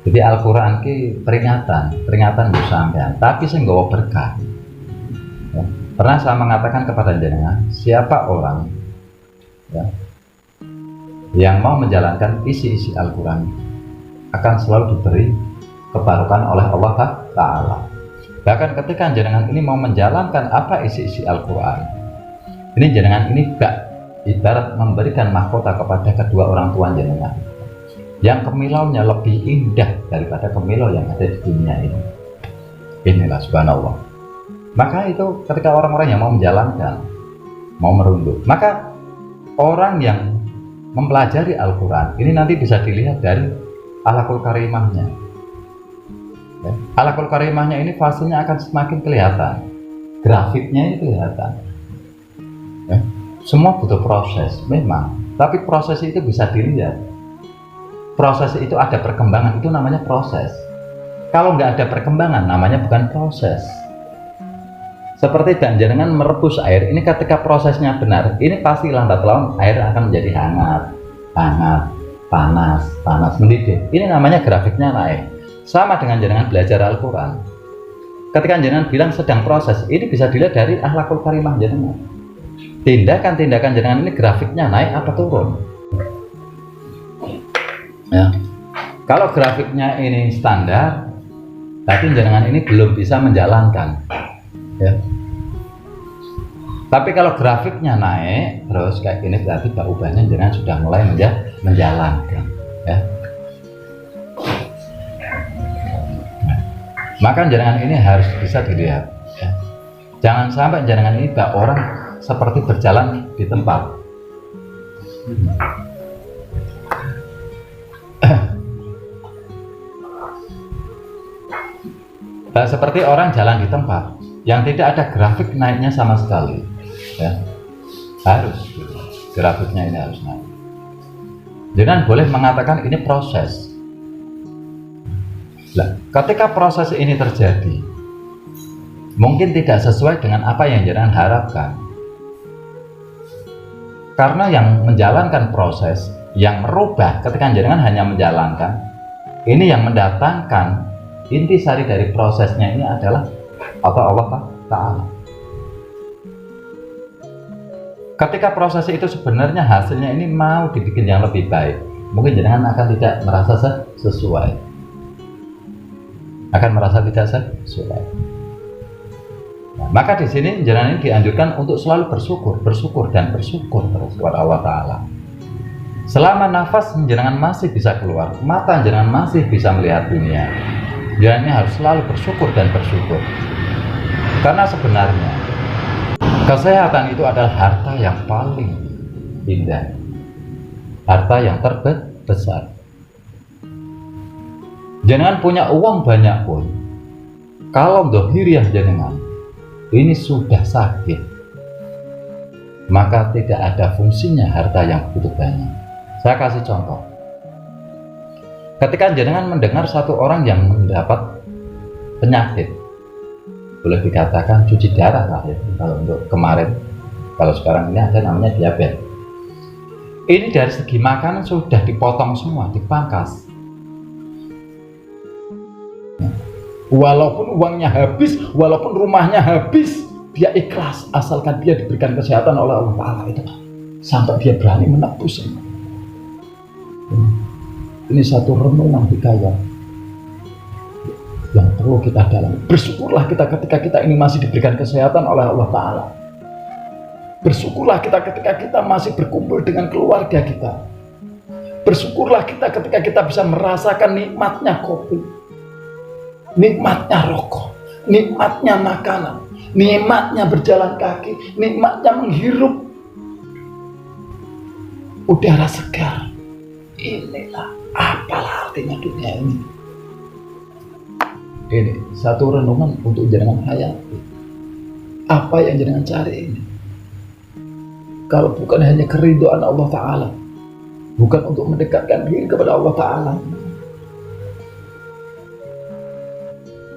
Jadi Al-Quran ki peringatan untuk sampean, tapi saya nggak berkah. Ya. Pernah saya mengatakan kepada jenengan, siapa orang ya, yang mau menjalankan isi-isi Al-Quran akan selalu diberi kebarokan oleh Allah Ta'ala. Bahkan ketika jenengan ini mau menjalankan apa isi-isi Al-Quran, ini jenengan ini gak ibarat memberikan mahkota kepada kedua orang tua jenengan yang kemilaunya lebih indah daripada kemilau yang ada di dunia ini. Inilah subhanallah. Maka itu ketika orang-orang yang mau menjalankan, mau merunduk, maka orang yang mempelajari Al-Quran ini nanti bisa dilihat dari akhlakul karimahnya ya. Akhlakul karimahnya ini fasenya akan semakin kelihatan, grafiknya ini kelihatan ya. Semua butuh proses memang, tapi proses itu bisa dilihat. Proses itu ada perkembangan, itu namanya proses. Kalau nggak ada perkembangan namanya bukan proses. Seperti jenengan merebus air, ini ketika prosesnya benar, ini pasti lambat laun air akan menjadi hangat, panas, mendidih. Ini namanya grafiknya naik. Sama dengan jenengan belajar Al-Quran. Ketika jenengan bilang sedang proses, ini bisa dilihat dari akhlakul karimah jenengan. Tindakan-tindakan jenengan ini grafiknya naik apa turun. Ya. Kalau grafiknya ini standar, tapi jenengan ini belum bisa menjalankan. Ya. Tapi kalau grafiknya naik terus kayak gini, berarti ubahnya jenengan sudah mulai menjalankan. Ya. Maka jenengan ini harus bisa dilihat. Ya. Jangan sampai jenengan ini orang seperti berjalan di tempat. Seperti orang jalan di tempat yang tidak ada grafik naiknya sama sekali ya. Harus grafiknya ini harus naik. Jangan boleh mengatakan ini proses. Nah, ketika proses ini terjadi mungkin tidak sesuai dengan apa yang jenengan harapkan, karena yang menjalankan proses, yang merubah ketika jenengan hanya menjalankan, ini yang mendatangkan intisari dari prosesnya ini adalah Allah Ta'ala. Ketika proses itu sebenarnya hasilnya ini mau dibikin yang lebih baik, mungkin jenengan akan tidak merasa sesuai. Nah, maka di sini jenengan ini dianjurkan untuk selalu bersyukur terus kepada Allah Ta'ala. Selama nafas jenengan masih bisa keluar, mata jenengan masih bisa melihat dunia, jenengan ini harus selalu bersyukur. Karena sebenarnya kesehatan itu adalah harta yang paling indah, harta yang terbesar. Jenengan punya uang banyak pun, kalau dohiriah jenengan ini sudah sakit, maka tidak ada fungsinya harta yang begitu banyak. Saya kasih contoh. Ketika jenengan mendengar satu orang yang mendapat penyakit, boleh dikatakan cuci darah lah ya, kalau untuk kemarin, kalau sekarang ini ada namanya diabetes. Ini dari segi makanan sudah dipotong semua, dipangkas. Walaupun uangnya habis, walaupun rumahnya habis, dia ikhlas asalkan dia diberikan kesehatan oleh Allah Ta'ala itu. Sampai dia berani menebus. Ini satu renungan hikayat yang perlu kita dalami. Bersyukurlah kita ketika kita ini masih diberikan kesehatan oleh Allah Ta'ala. Bersyukurlah kita ketika kita masih berkumpul dengan keluarga kita. Bersyukurlah kita ketika kita bisa merasakan nikmatnya kopi, nikmatnya rokok, nikmatnya makanan, nikmatnya berjalan kaki, nikmatnya menghirup udara segar. Inilah apalah artinya dunia ini. Ini satu renungan untuk jenengan hayati. Apa yang jenengan cari ini? Kalau bukan hanya keridhaan Allah Ta'ala, bukan untuk mendekatkan diri kepada Allah Ta'ala,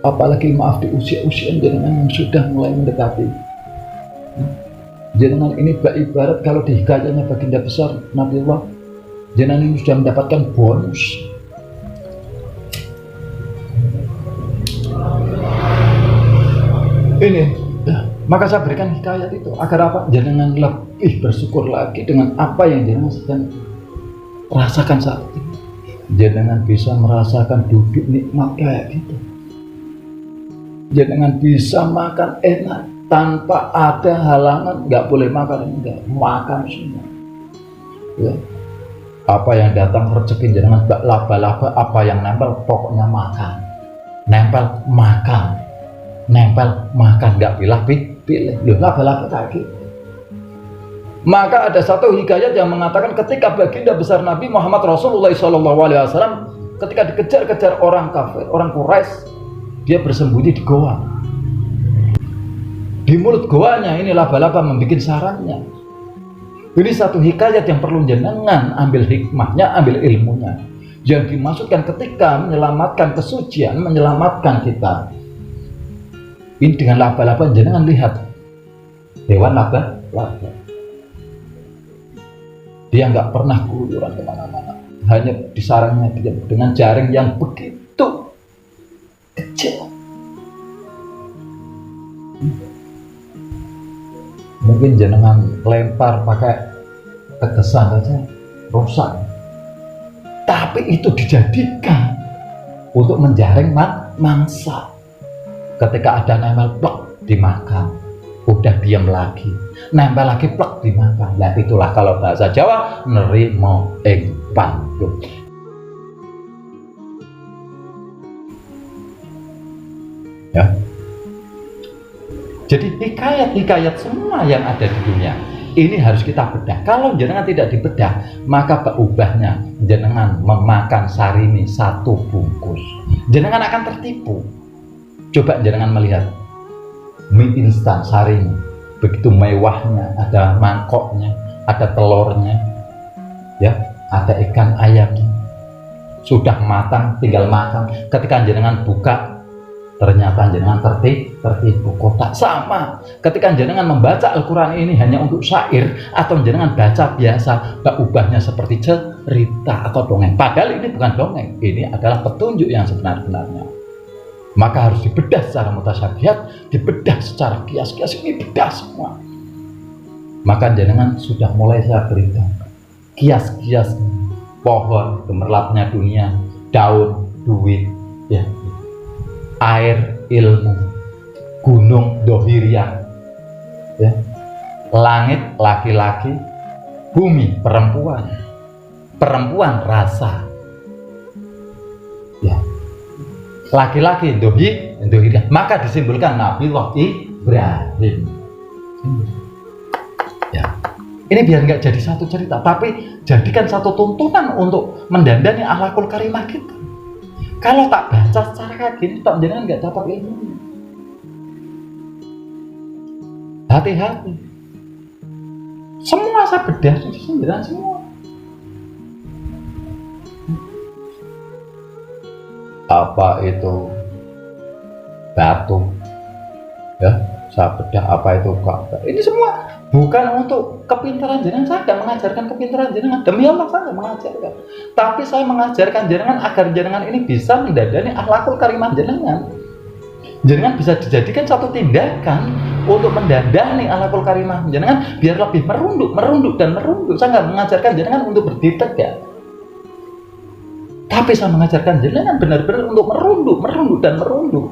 apalagi maaf di usia-usia jenengan yang sudah mulai mendekati. Jenengan ini ibarat kalau di hikayatnya baginda besar Nabiullah, jenengan ini sudah mendapatkan bonus. Ini ya, maka saya berikan hikayat itu agar apa? Jenengan lebih bersyukur lagi dengan apa yang jenengan sedang rasakan saat ini. Jenengan bisa merasakan duduk nikmat kayak gitu. Jenengan bisa makan enak tanpa ada halangan, nggak boleh makan, enggak, makan semua. Ya. Apa yang datang rezeki jenengan laba-laba, apa yang nempel pokoknya makan. Nempel makan. Nempel makan, nggak pilih. Loh, laba-laba kayak gitu. Maka ada satu hikayat yang mengatakan ketika baginda besar Nabi Muhammad Rasulullah SAW ketika dikejar-kejar orang kafir, orang Quraisy, dia bersembunyi di goa. Di mulut goanya ini laba-laba membuat sarangnya. Ini satu hikayat yang perlu jenengan ambil hikmahnya, ambil ilmunya. Yang dimaksudkan ketika menyelamatkan kesucian, menyelamatkan kita. Ini dengan laba-laba jenengan lihat hewan laba-laba. Dia nggak pernah keluyuran kemana-mana, hanya di sarangnya dia dengan jaring yang begitu kecil. Mungkin jenengan lempar pakai tegesan saja rusak, tapi itu dijadikan untuk menjaring mangsa. Ketika ada nempel plek dimakan, udah diam lagi, nempel lagi plek dimakan. Nah itulah kalau bahasa Jawa nerimo ing panduk. Ya. Jadi hikayat-hikayat semua yang ada di dunia ini harus kita bedah. Kalau jenengan tidak dibedah, maka berubahnya jenengan memakan sarimi satu bungkus, jenengan akan tertipu. Coba jenengan melihat mie instan sarimi, begitu mewahnya, ada mangkoknya, ada telurnya, ya, ada ikan ayamnya, sudah matang, tinggal makan. Ketika jenengan buka, ternyata jenengan tertipu. Kotak sama. Ketika jenengan membaca Al-Quran ini hanya untuk syair atau jenengan baca biasa, ubahnya seperti cerita atau dongeng. Padahal ini bukan dongeng, ini adalah petunjuk yang sebenar-benarnya. Maka harus dibedah secara mutasyabihat, dibedah secara kias-kias, ini bedah semua. Maka jenengan sudah mulai saya berikan kias-kias pohon gemerlapnya dunia, daun duit, ya, air ilmu, gunung dohirian, ya, langit laki-laki, bumi perempuan, perempuan rasa, ya, laki-laki dohirian. Maka disimbolkan Nabi Ibrahim. Ya, ini biar nggak jadi satu cerita, tapi jadikan satu tuntunan untuk mendandani akhlakul karimah kita. Kalau tak baca secara kayak gini, tak jangan nggak dapat ilmu. Hati-hati. Semua saya bedah, semua. Apa itu batu? Ya, saya bedah apa itu Ka'bah. Ini semua bukan untuk kepintaran jenengan. Saya tidak mengajarkan kepintaran jenengan. Demi Allah saya mengajarkan. Tapi saya mengajarkan jenengan agar jenengan ini bisa mendadani akhlakul karimah jenengan. Jenengan bisa dijadikan satu tindakan untuk mendadani akhlakul karimah jenengan biar lebih merunduk. Saya nggak mengajarkan jenengan untuk berdiri tegak. Tapi saya mengajarkan jenengan benar-benar untuk merunduk.